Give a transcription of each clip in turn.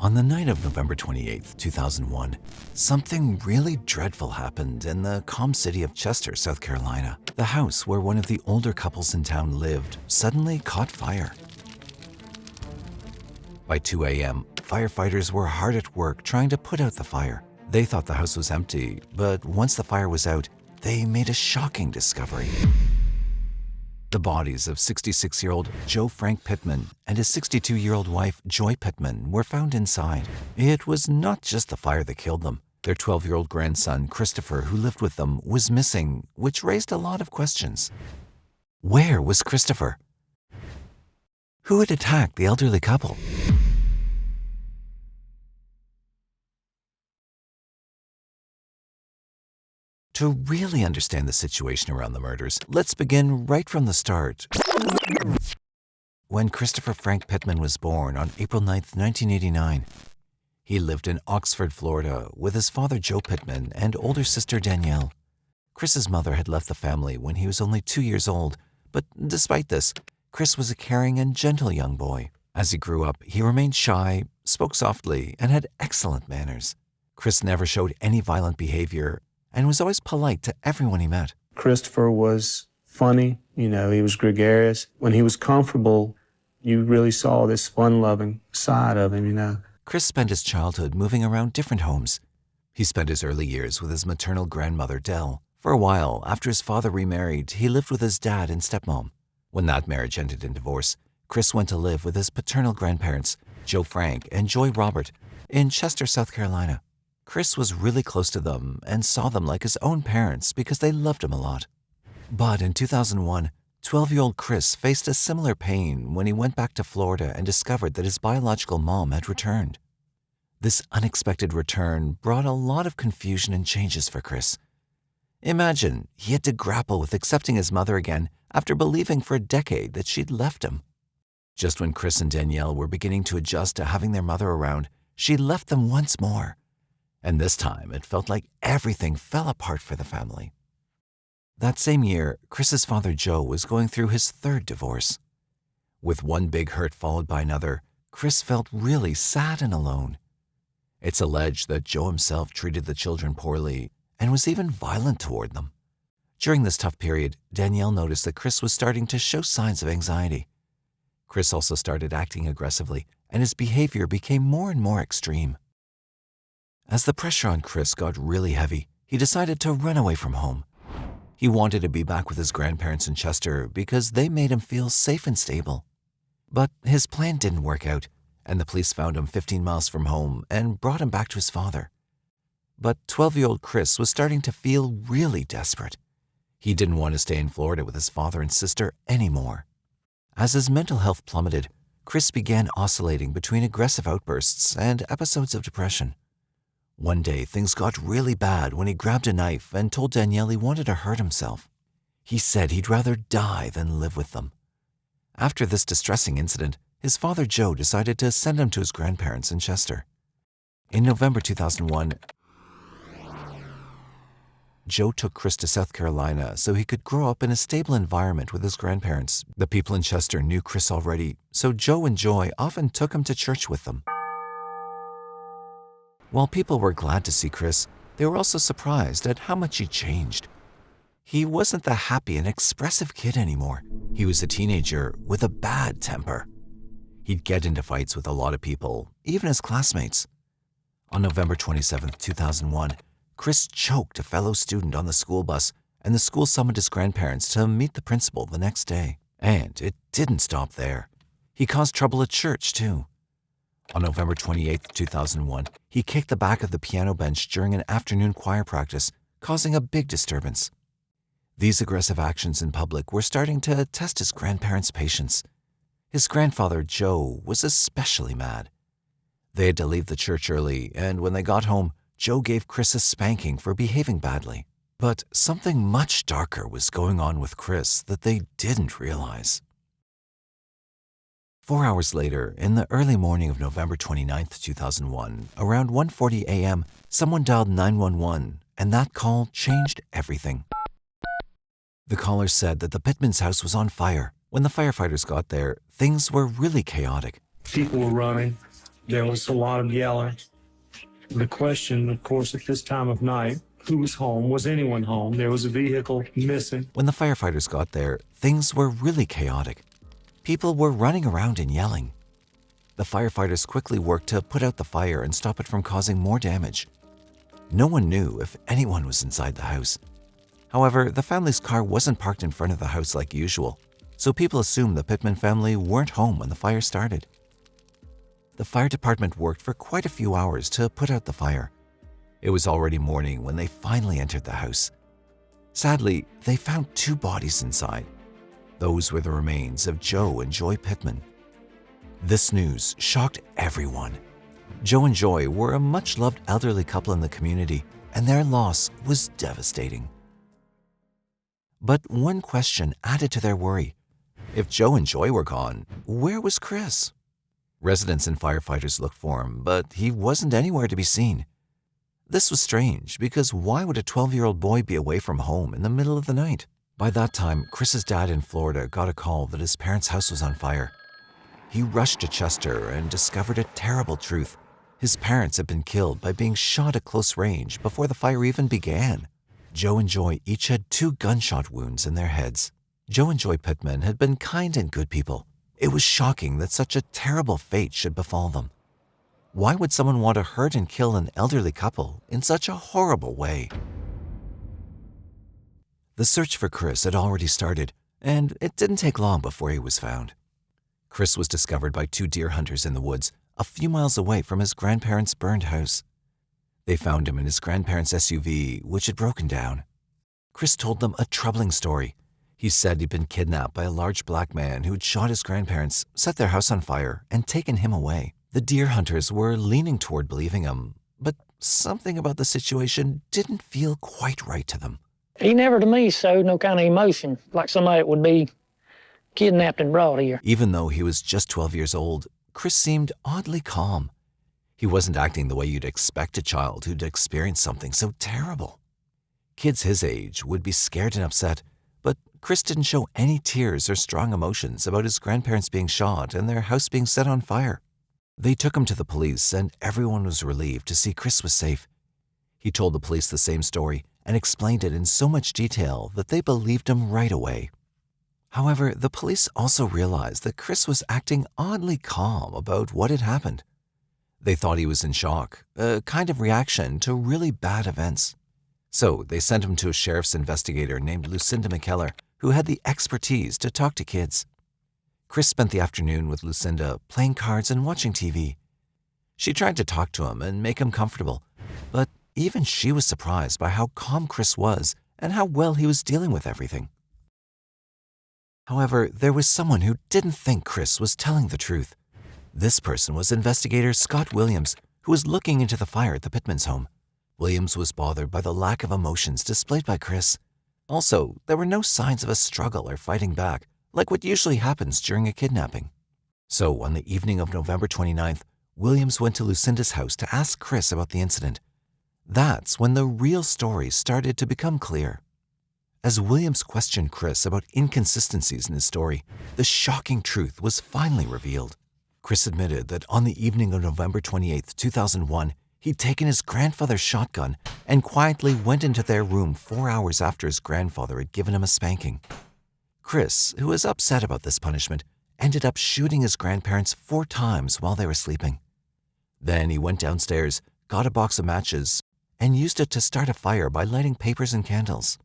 On the night of November 28, 2001, something really dreadful happened in the calm city of Chester, South Carolina. The house where one of the older couples in town lived suddenly caught fire. By 2 a.m., firefighters were hard at work trying to put out the fire. They thought the house was empty, but once the fire was out, they made a shocking discovery. The bodies of 66-year-old Joe Frank Pittman and his 62-year-old wife, Joy Pittman, were found inside. It was not just the fire that killed them. Their 12-year-old grandson, Christopher, who lived with them, was missing, which raised a lot of questions. Where was Christopher? Who had attacked the elderly couple? To really understand the situation around the murders, let's begin right from the start. When Christopher Frank Pittman was born on April 9, 1989, he lived in Oxford, Florida, with his father Joe Pittman and older sister Danielle. Chris's mother had left the family when he was only 2 years old, but despite this, Chris was a caring and gentle young boy. As he grew up, he remained shy, spoke softly, and had excellent manners. Chris never showed any violent behavior and was always polite to everyone he met. Christopher was funny, he was gregarious. When he was comfortable, you really saw this fun-loving side of him, Chris spent his childhood moving around different homes. He spent his early years with his maternal grandmother, Dell. For a while, after his father remarried, he lived with his dad and stepmom. When that marriage ended in divorce, Chris went to live with his paternal grandparents, Joe Frank and Joy Robert, in Chester, South Carolina. Chris was really close to them and saw them like his own parents because they loved him a lot. But in 2001, 12-year-old Chris faced a similar pain when he went back to Florida and discovered that his biological mom had returned. This unexpected return brought a lot of confusion and changes for Chris. Imagine he had to grapple with accepting his mother again after believing for a decade that she'd left him. Just when Chris and Danielle were beginning to adjust to having their mother around, she left them once more. And this time, it felt like everything fell apart for the family. That same year, Chris's father Joe was going through his third divorce. With one big hurt followed by another, Chris felt really sad and alone. It's alleged that Joe himself treated the children poorly and was even violent toward them. During this tough period, Danielle noticed that Chris was starting to show signs of anxiety. Chris also started acting aggressively, and his behavior became more and more extreme. As the pressure on Chris got really heavy, he decided to run away from home. He wanted to be back with his grandparents in Chester because they made him feel safe and stable. But his plan didn't work out, and the police found him 15 miles from home and brought him back to his father. But 12-year-old Chris was starting to feel really desperate. He didn't want to stay in Florida with his father and sister anymore. As his mental health plummeted, Chris began oscillating between aggressive outbursts and episodes of depression. One day, things got really bad when he grabbed a knife and told Danielle he wanted to hurt himself. He said he'd rather die than live with them. After this distressing incident, his father Joe decided to send him to his grandparents in Chester. In November 2001, Joe took Chris to South Carolina so he could grow up in a stable environment with his grandparents. The people in Chester knew Chris already, so Joe and Joy often took him to church with them. While people were glad to see Chris, they were also surprised at how much he changed. He wasn't the happy and expressive kid anymore. He was a teenager with a bad temper. He'd get into fights with a lot of people, even his classmates. On November 27, 2001, Chris choked a fellow student on the school bus, and the school summoned his grandparents to meet the principal the next day. And it didn't stop there. He caused trouble at church, too. On November 28, 2001, he kicked the back of the piano bench during an afternoon choir practice, causing a big disturbance. These aggressive actions in public were starting to test his grandparents' patience. His grandfather, Joe, was especially mad. They had to leave the church early, and when they got home, Joe gave Chris a spanking for behaving badly. But something much darker was going on with Chris that they didn't realize. 4 hours later, in the early morning of November 29, 2001, around 1:40 a.m., someone dialed 911, and that call changed everything. The caller said that the Pittman's house was on fire. When the firefighters got there, things were really chaotic. People were running. There was a lot of yelling. The question, of course, at this time of night, who was home? Was anyone home? There was a vehicle missing. When the firefighters got there, things were really chaotic. People were running around and yelling. The firefighters quickly worked to put out the fire and stop it from causing more damage. No one knew if anyone was inside the house. However, the family's car wasn't parked in front of the house like usual, so people assumed the Pittman family weren't home when the fire started. The fire department worked for quite a few hours to put out the fire. It was already morning when they finally entered the house. Sadly, they found two bodies inside. Those were the remains of Joe and Joy Pittman. This news shocked everyone. Joe and Joy were a much-loved elderly couple in the community, and their loss was devastating. But one question added to their worry. If Joe and Joy were gone, where was Chris? Residents and firefighters looked for him, but he wasn't anywhere to be seen. This was strange because why would a 12-year-old boy be away from home in the middle of the night? By that time, Chris's dad in Florida got a call that his parents' house was on fire. He rushed to Chester and discovered a terrible truth. His parents had been killed by being shot at close range before the fire even began. Joe and Joy each had 2 gunshot wounds in their heads. Joe and Joy Pittman had been kind and good people. It was shocking that such a terrible fate should befall them. Why would someone want to hurt and kill an elderly couple in such a horrible way? The search for Chris had already started, and it didn't take long before he was found. Chris was discovered by 2 deer hunters in the woods, a few miles away from his grandparents' burned house. They found him in his grandparents' SUV, which had broken down. Chris told them a troubling story. He said he'd been kidnapped by a large black man who'd shot his grandparents, set their house on fire, and taken him away. The deer hunters were leaning toward believing him, but something about the situation didn't feel quite right to them. He never to me showed no kind of emotion, like somebody that would be kidnapped and brought here. Even though he was just 12 years old, Chris seemed oddly calm. He wasn't acting the way you'd expect a child who'd experienced something so terrible. Kids his age would be scared and upset, but Chris didn't show any tears or strong emotions about his grandparents being shot and their house being set on fire. They took him to the police, and everyone was relieved to see Chris was safe. He told the police the same story and explained it in so much detail that they believed him right away. However, the police also realized that Chris was acting oddly calm about what had happened. They thought he was in shock, a kind of reaction to really bad events. So they sent him to a sheriff's investigator named Lucinda McKellar, who had the expertise to talk to kids. Chris spent the afternoon with Lucinda playing cards and watching TV. She tried to talk to him and make him comfortable, but even she was surprised by how calm Chris was and how well he was dealing with everything. However, there was someone who didn't think Chris was telling the truth. This person was investigator Scott Williams, who was looking into the fire at the Pittman's home. Williams was bothered by the lack of emotions displayed by Chris. Also, there were no signs of a struggle or fighting back, like what usually happens during a kidnapping. So, on the evening of November 29th, Williams went to Lucinda's house to ask Chris about the incident. That's when the real story started to become clear. As Williams questioned Chris about inconsistencies in his story, the shocking truth was finally revealed. Chris admitted that on the evening of November 28, 2001, he'd taken his grandfather's shotgun and quietly went into their room 4 hours after his grandfather had given him a spanking. Chris, who was upset about this punishment, ended up shooting his grandparents 4 times while they were sleeping. Then he went downstairs, got a box of matches, and used it to start a fire by lighting papers and candles.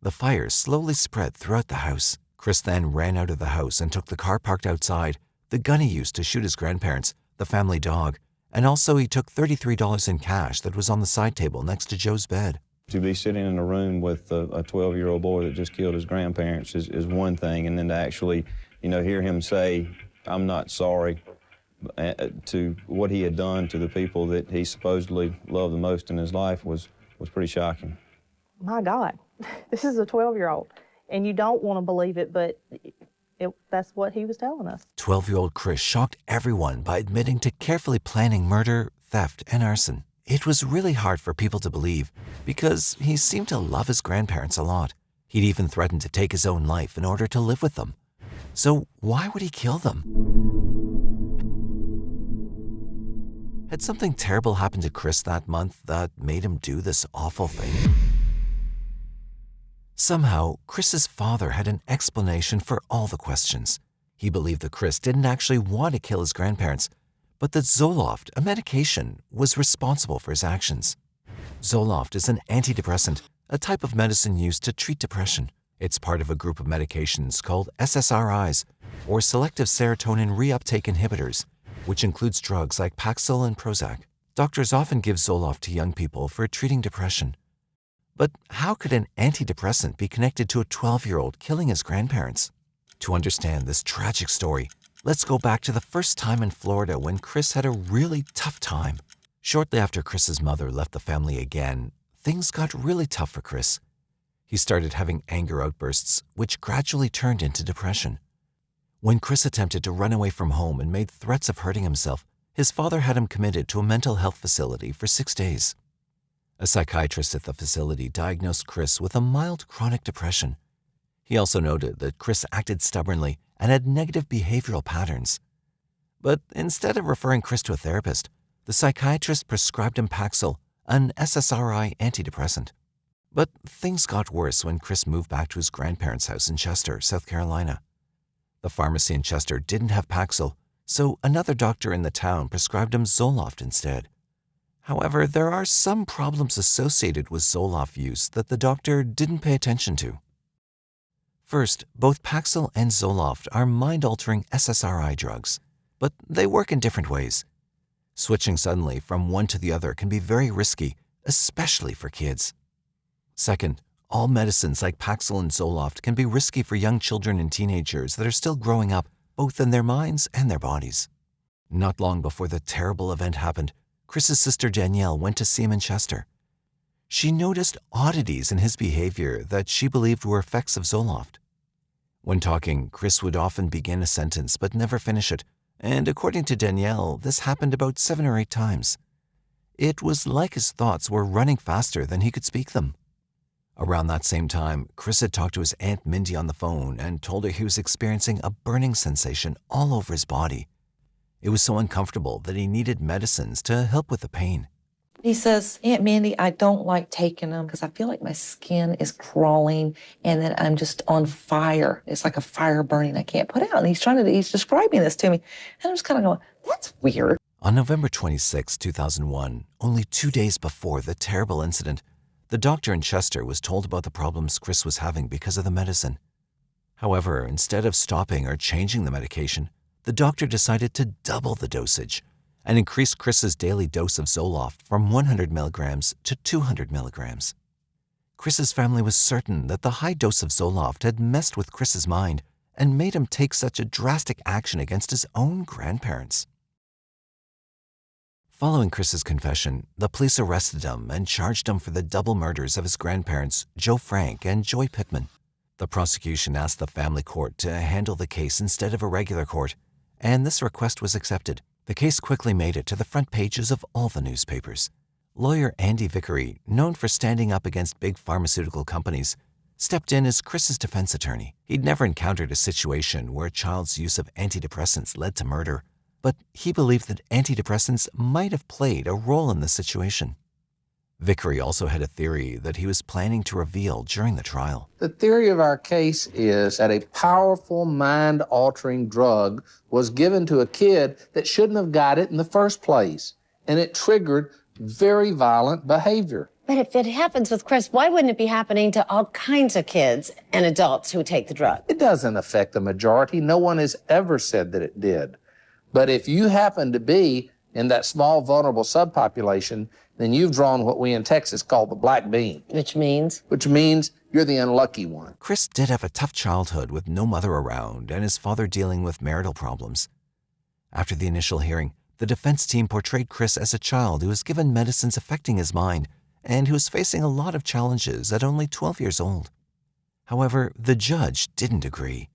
The fire slowly spread throughout the house. Chris then ran out of the house and took the car parked outside, the gun he used to shoot his grandparents, the family dog, and also he took $33 in cash that was on the side table next to Joe's bed. To be sitting in a room with a 12-year-old boy that just killed his grandparents is one thing, and then to actually, hear him say, "I'm not sorry," to what he had done to the people that he supposedly loved the most in his life was pretty shocking. My God, this is a 12-year-old, and you don't want to believe it, but that's what he was telling us. 12-year-old Chris shocked everyone by admitting to carefully planning murder, theft, and arson. It was really hard for people to believe because he seemed to love his grandparents a lot. He'd even threatened to take his own life in order to live with them. So why would he kill them? Had something terrible happened to Chris that month that made him do this awful thing? Somehow, Chris's father had an explanation for all the questions. He believed that Chris didn't actually want to kill his grandparents, but that Zoloft, a medication, was responsible for his actions. Zoloft is an antidepressant, a type of medicine used to treat depression. It's part of a group of medications called SSRIs, or selective serotonin reuptake inhibitors, which includes drugs like Paxil and Prozac. Doctors often give Zoloft to young people for treating depression. But how could an antidepressant be connected to a 12-year-old killing his grandparents? To understand this tragic story, let's go back to the first time in Florida when Chris had a really tough time. Shortly after Chris's mother left the family again, things got really tough for Chris. He started having anger outbursts, which gradually turned into depression. When Chris attempted to run away from home and made threats of hurting himself, his father had him committed to a mental health facility for 6 days. A psychiatrist at the facility diagnosed Chris with a mild chronic depression. He also noted that Chris acted stubbornly and had negative behavioral patterns. But instead of referring Chris to a therapist, the psychiatrist prescribed him Paxil, an SSRI antidepressant. But things got worse when Chris moved back to his grandparents' house in Chester, South Carolina. The pharmacy in Chester didn't have Paxil, so another doctor in the town prescribed him Zoloft instead. However, there are some problems associated with Zoloft use that the doctor didn't pay attention to. First, both Paxil and Zoloft are mind-altering SSRI drugs, but they work in different ways. Switching suddenly from one to the other can be very risky, especially for kids. Second, all medicines like Paxil and Zoloft can be risky for young children and teenagers that are still growing up, both in their minds and their bodies. Not long before the terrible event happened, Chris's sister Danielle went to see him in Chester. She noticed oddities in his behavior that she believed were effects of Zoloft. When talking, Chris would often begin a sentence but never finish it, and according to Danielle, this happened about 7 or 8 times. It was like his thoughts were running faster than he could speak them. Around that same time, Chris had talked to his Aunt Mindy on the phone and told her he was experiencing a burning sensation all over his body. It was so uncomfortable that he needed medicines to help with the pain. He says, Aunt Mandy, I don't like taking them because I feel like my skin is crawling and then I'm just on fire. It's like a fire burning I can't put out. And he's describing this to me. And I'm just kind of going, that's weird. On November 26, 2001, only 2 days before the terrible incident, the doctor in Chester was told about the problems Chris was having because of the medicine. However, instead of stopping or changing the medication, the doctor decided to double the dosage and increase Chris's daily dose of Zoloft from 100 milligrams to 200 milligrams. Chris's family was certain that the high dose of Zoloft had messed with Chris's mind and made him take such a drastic action against his own grandparents. Following Chris's confession, the police arrested him and charged him for the double murders of his grandparents, Joe Frank and Joy Pittman. The prosecution asked the family court to handle the case instead of a regular court, and this request was accepted. The case quickly made it to the front pages of all the newspapers. Lawyer Andy Vickery, known for standing up against big pharmaceutical companies, stepped in as Chris's defense attorney. He'd never encountered a situation where a child's use of antidepressants led to murder, but he believed that antidepressants might have played a role in the situation. Vickery also had a theory that he was planning to reveal during the trial. The theory of our case is that a powerful mind-altering drug was given to a kid that shouldn't have got it in the first place, and it triggered very violent behavior. But if it happens with Chris, why wouldn't it be happening to all kinds of kids and adults who take the drug? It doesn't affect the majority. No one has ever said that it did. But if you happen to be in that small, vulnerable subpopulation, then you've drawn what we in Texas call the black bean. Which means? Which means you're the unlucky one. Chris did have a tough childhood with no mother around and his father dealing with marital problems. After the initial hearing, the defense team portrayed Chris as a child who was given medicines affecting his mind and who was facing a lot of challenges at only 12 years old. However, the judge didn't agree.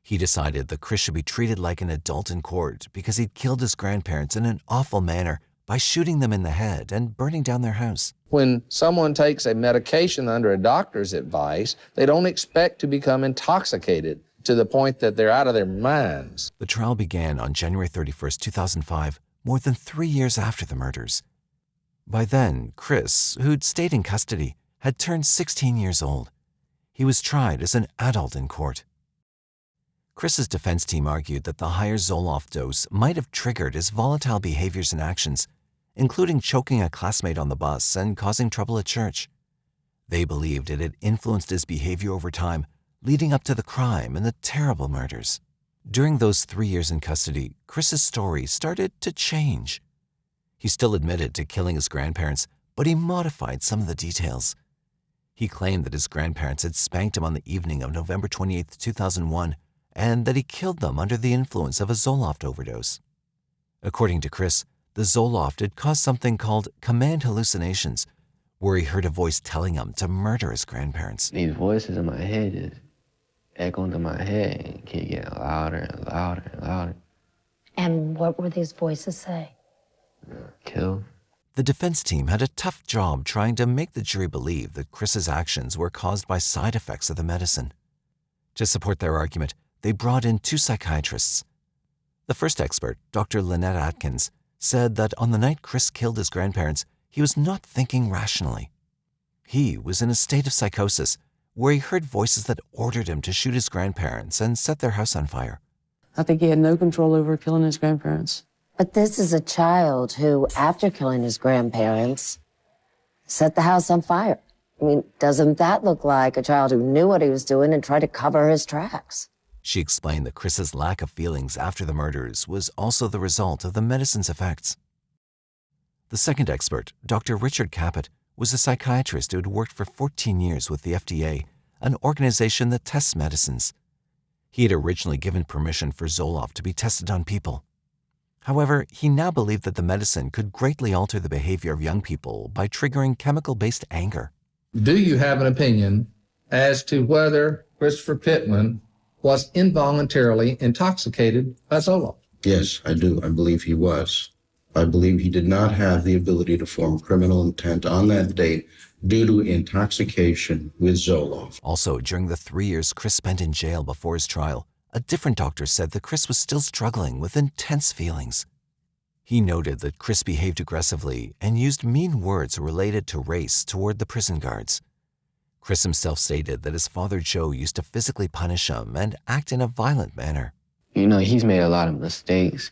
He decided that Chris should be treated like an adult in court because he'd killed his grandparents in an awful manner by shooting them in the head and burning down their house. When someone takes a medication under a doctor's advice, they don't expect to become intoxicated to the point that they're out of their minds. The trial began on January 31st, 2005, more than 3 years after the murders. By then, Chris, who'd stayed in custody, had turned 16 years old. He was tried as an adult in court. Chris's defense team argued that the higher Zoloft dose might have triggered his volatile behaviors and actions, including choking a classmate on the bus and causing trouble at church. They believed it had influenced his behavior over time, leading up to the crime and the terrible murders. During those 3 years in custody, Chris's story started to change. He still admitted to killing his grandparents, but he modified some of the details. He claimed that his grandparents had spanked him on the evening of November 28, 2001, and that he killed them under the influence of a Zoloft overdose. According to Chris, the Zoloft had caused something called command hallucinations, where he heard a voice telling him to murder his grandparents. These voices in my head just echoing through my head and keep getting louder and louder and louder. And what were these voices say? Kill. The defense team had a tough job trying to make the jury believe that Chris's actions were caused by side effects of the medicine. To support their argument, they brought in 2 psychiatrists. The first expert, Dr. Lynette Atkins, said that on the night Chris killed his grandparents, he was not thinking rationally. He was in a state of psychosis where he heard voices that ordered him to shoot his grandparents and set their house on fire. I think he had no control over killing his grandparents. But this is a child who, after killing his grandparents, set the house on fire. I mean, doesn't that look like a child who knew what he was doing and tried to cover his tracks? She explained that Chris's lack of feelings after the murders was also the result of the medicine's effects. The second expert, Dr. Richard Caput, was a psychiatrist who had worked for 14 years with the FDA, an organization that tests medicines. He had originally given permission for Zoloft to be tested on people. However, he now believed that the medicine could greatly alter the behavior of young people by triggering chemical-based anger. Do you have an opinion as to whether Christopher Pittman was involuntarily intoxicated by Zoloft? Yes, I do. I believe he was. I believe he did not have the ability to form criminal intent on that date due to intoxication with Zoloft. Also, during the 3 years Chris spent in jail before his trial, a different doctor said that Chris was still struggling with intense feelings. He noted that Chris behaved aggressively and used mean words related to race toward the prison guards. Chris himself stated that his father Joe used to physically punish him and act in a violent manner. You know, he's made a lot of mistakes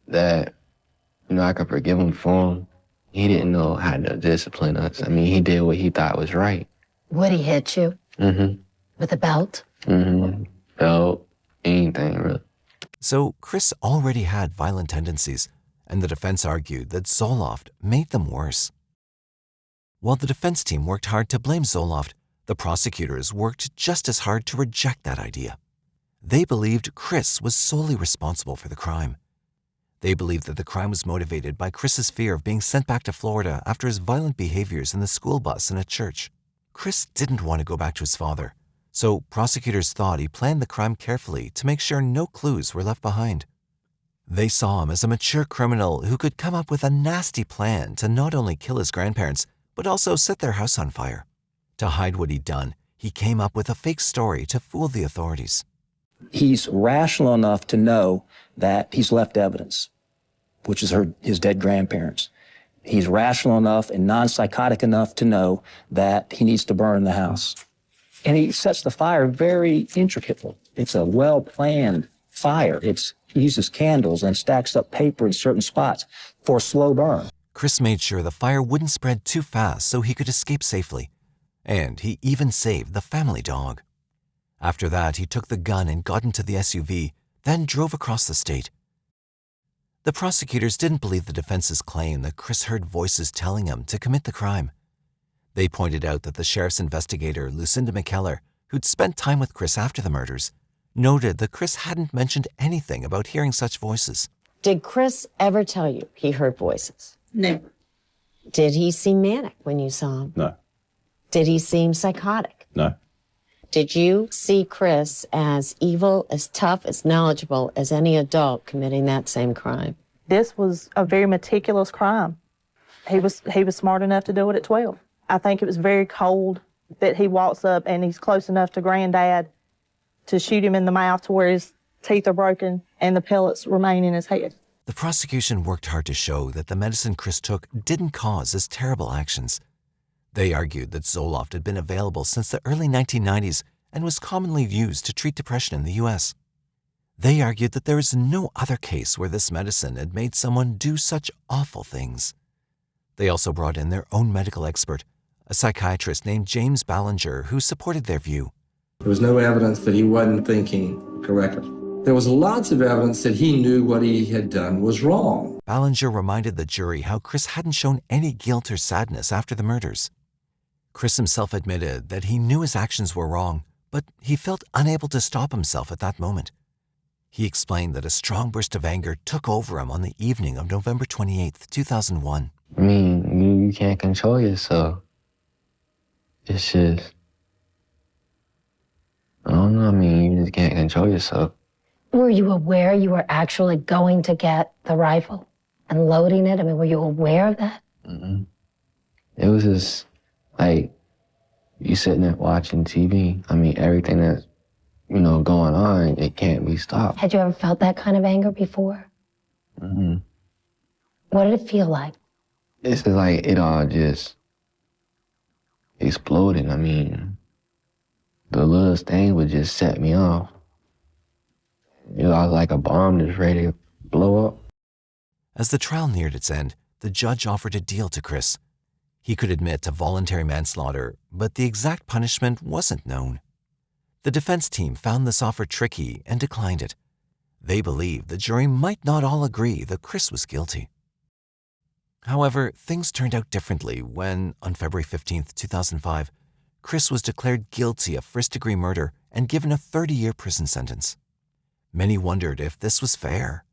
that, I could forgive him for him. He didn't know how to discipline us. I mean, he did what he thought was right. Would he hit you? Mm-hmm. With a belt? Mm-hmm. Belt, anything, really. So Chris already had violent tendencies, and the defense argued that Zoloft made them worse. While the defense team worked hard to blame Zoloft, the prosecutors worked just as hard to reject that idea. They believed Chris was solely responsible for the crime. They believed that the crime was motivated by Chris's fear of being sent back to Florida after his violent behaviors in the school bus and at church. Chris didn't want to go back to his father, so prosecutors thought he planned the crime carefully to make sure no clues were left behind. They saw him as a mature criminal who could come up with a nasty plan to not only kill his grandparents, but also set their house on fire. To hide what he'd done, he came up with a fake story to fool the authorities. He's rational enough to know that he's left evidence, which is his dead grandparents. He's rational enough and non-psychotic enough to know that he needs to burn the house. And he sets the fire very intricately. It's a well-planned fire. He uses candles and stacks up paper in certain spots for a slow burn. Chris made sure the fire wouldn't spread too fast so he could escape safely. And he even saved the family dog. After that, he took the gun and got into the SUV, then drove across the state. The prosecutors didn't believe the defense's claim that Chris heard voices telling him to commit the crime. They pointed out that the sheriff's investigator, Lucinda McKellar, who'd spent time with Chris after the murders, noted that Chris hadn't mentioned anything about hearing such voices. Did Chris ever tell you he heard voices? Never. Did he seem manic when you saw him? No. Did he seem psychotic? No. Did you see Chris as evil, as tough, as knowledgeable as any adult committing that same crime? This was a very meticulous crime. He was smart enough to do it at 12. I think it was very cold that he walks up and he's close enough to Granddad to shoot him in the mouth to where his teeth are broken and the pellets remain in his head. The prosecution worked hard to show that the medicine Chris took didn't cause his terrible actions. They argued that Zoloft had been available since the early 1990s and was commonly used to treat depression in the U.S. They argued that there is no other case where this medicine had made someone do such awful things. They also brought in their own medical expert, a psychiatrist named James Ballinger, who supported their view. There was no evidence that he wasn't thinking correctly. There was lots of evidence that he knew what he had done was wrong. Ballinger reminded the jury how Chris hadn't shown any guilt or sadness after the murders. Chris himself admitted that he knew his actions were wrong, but he felt unable to stop himself at that moment. He explained that a strong burst of anger took over him on the evening of November 28, 2001. I mean, you can't control yourself. It's just, I don't know, I mean, you just can't control yourself. Were you aware you were actually going to get the rifle and loading it? I mean, were you aware of that? Mm-hmm. It was just like you sitting there watching TV. I mean, everything that's, going on, it can't be stopped. Had you ever felt that kind of anger before? Mm-hmm. What did it feel like? It's just like it all just exploded. I mean, the littlest thing would just set me off. It was like a bomb just ready to blow up. As the trial neared its end, the judge offered a deal to Chris. He could admit to voluntary manslaughter, but the exact punishment wasn't known. The defense team found this offer tricky and declined it. They believed the jury might not all agree that Chris was guilty. However, things turned out differently when, on February 15, 2005, Chris was declared guilty of first-degree murder and given a 30-year prison sentence. Many wondered if this was fair.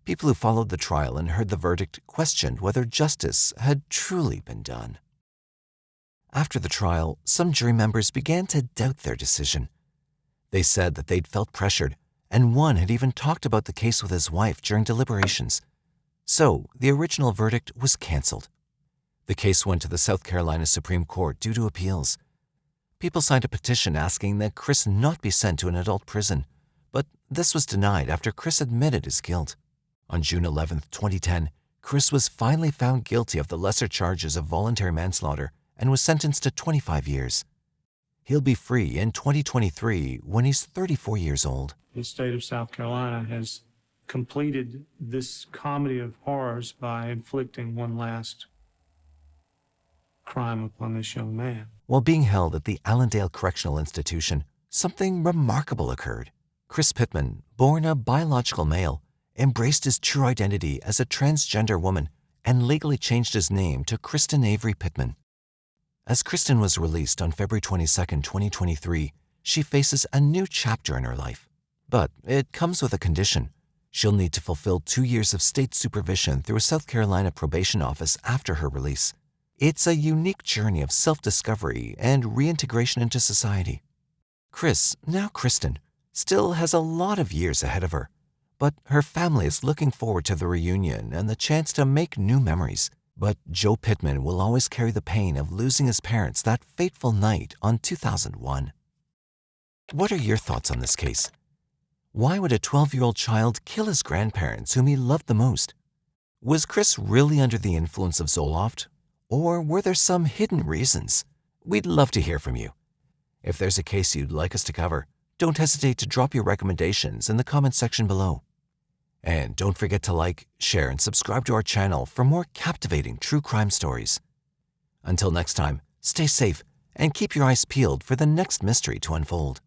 People who followed the trial and heard the verdict questioned whether justice had truly been done. After the trial, some jury members began to doubt their decision. They said that they'd felt pressured, and one had even talked about the case with his wife during deliberations. So, the original verdict was canceled. The case went to the South Carolina Supreme Court due to appeals. People signed a petition asking that Chris not be sent to an adult prison, but this was denied after Chris admitted his guilt. On June 11, 2010, Chris was finally found guilty of the lesser charges of voluntary manslaughter and was sentenced to 25 years. He'll be free in 2023 when he's 34 years old. The state of South Carolina has completed this comedy of horrors by inflicting one last crime upon this young man. While being held at the Allendale Correctional Institution, something remarkable occurred. Chris Pittman, born a biological male, embraced his true identity as a transgender woman and legally changed his name to Kristen Avery Pittman. As Kristen was released on February 22, 2023, she faces a new chapter in her life. But it comes with a condition. She'll need to fulfill 2 years of state supervision through a South Carolina probation office after her release. It's a unique journey of self-discovery and reintegration into society. Chris, now Kristen, still has a lot of years ahead of her, but her family is looking forward to the reunion and the chance to make new memories. But Joe Pittman will always carry the pain of losing his parents that fateful night on 2001. What are your thoughts on this case? Why would a 12-year-old child kill his grandparents whom he loved the most? Was Chris really under the influence of Zoloft? Or were there some hidden reasons? We'd love to hear from you. If there's a case you'd like us to cover, don't hesitate to drop your recommendations in the comments section below. And don't forget to like, share, and subscribe to our channel for more captivating true crime stories. Until next time, stay safe and keep your eyes peeled for the next mystery to unfold.